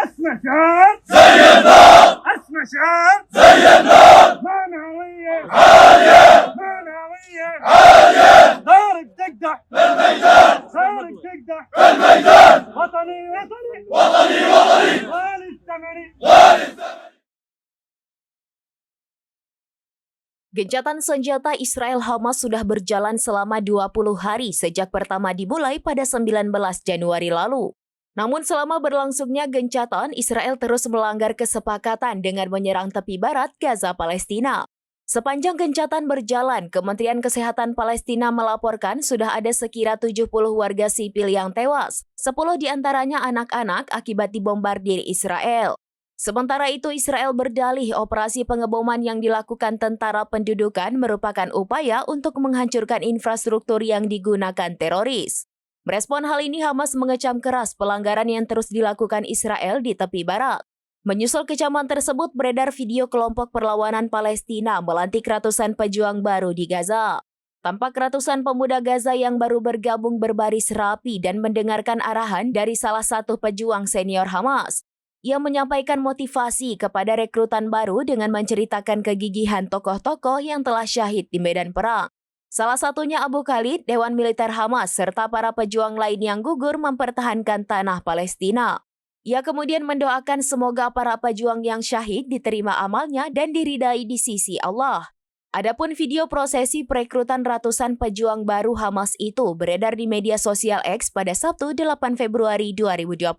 اسمع شعر زي النار اسمع شعر زي النار معنوية عالية معنوية عالية ضارب تقدح في الميدان ضارب تقدح في الميدان وطني وطني وطني وطني والي الثمري والي Gencatan senjata Israel Hamas sudah berjalan selama 20 hari sejak pertama dimulai pada 19 Januari lalu. Namun selama berlangsungnya gencatan, Israel terus melanggar kesepakatan dengan menyerang tepi barat Gaza, Palestina. Sepanjang gencatan berjalan, Kementerian Kesehatan Palestina melaporkan sudah ada sekira 70 warga sipil yang tewas, 10 diantaranya anak-anak akibat dibombardir Israel. Sementara itu, Israel berdalih operasi pengeboman yang dilakukan tentara pendudukan merupakan upaya untuk menghancurkan infrastruktur yang digunakan teroris. Merespon hal ini, Hamas mengecam keras pelanggaran yang terus dilakukan Israel di tepi barat. Menyusul kecaman tersebut, beredar video kelompok perlawanan Palestina melantik ratusan pejuang baru di Gaza. Tampak ratusan pemuda Gaza yang baru bergabung berbaris rapi dan mendengarkan arahan dari salah satu pejuang senior Hamas. Ia menyampaikan motivasi kepada rekrutan baru dengan menceritakan kegigihan tokoh-tokoh yang telah syahid di medan perang. Salah satunya Abu Khalid, Dewan Militer Hamas, serta para pejuang lain yang gugur mempertahankan tanah Palestina. Ia kemudian mendoakan semoga para pejuang yang syahid diterima amalnya dan diridai di sisi Allah. Adapun video prosesi perekrutan ratusan pejuang baru Hamas itu beredar di media sosial X pada Sabtu 8 Februari 2025.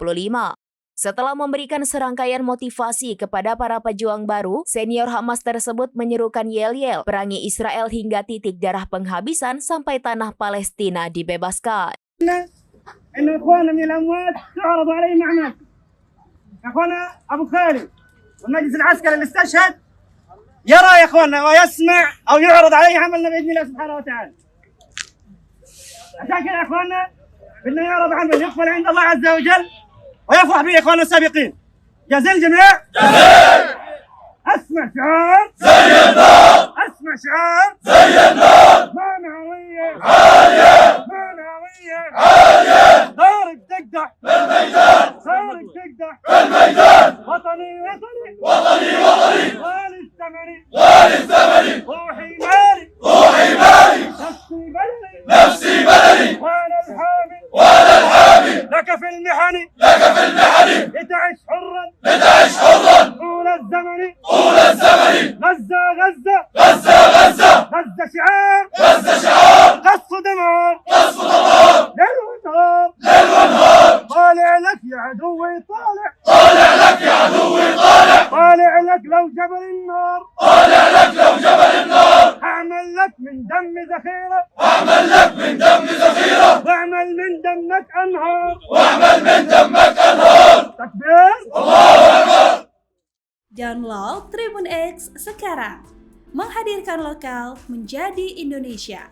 Setelah memberikan serangkaian motivasi kepada para pejuang baru, senior Hamas tersebut menyerukan yel-yel perangi Israel hingga titik darah penghabisan sampai tanah Palestina dibebaskan. إن إخواننا من الأموات تعرض عليهم أعمال. إخواننا أبو خالد والمجلس العسكري اللي استشهد يرى يا إخواننا ويسمع أو يعرض عليه عملنا بإذن الله سبحانه وتعالى. عشان كذا يا إخواننا بدنا يعرض عمل يقبل عند الله عز وجل ويفرح به إخواننا السابقين. جاهزين الجميع؟ أسمع شعار زي النار أسمع شعار زي النار معنوية عالية معنوية عالية ضارب تقدح في الميدان ضارب تقدح في الميدان وطني وطني وطني وطني والي الثمري والي الثمري روحي مالي روحي مالي نفسي بلدي نفسي بدني وانا الحامي وانا الحامي لك في المحن لك في المحن لتعش حرا لتعش حرا طول الزمن طول الزمن غزة غزة غزة غزة غزة شعار غزة شعار قصف دمار قصف دمار ليل ونهار ليل ونهار طالع لك يا عدوي طالع طالع لك يا عدوي طالع طالع لك لو جبل النار طالع لك لو جبل النار اعمل لك من دم ذخيرة واعمل لك من دم ذخيرة واعمل من دمك انهار واعمل من دمك انهار تكبير الله اكبر. Download Tribun X sekarang, menghadirkan lokal menjadi Indonesia.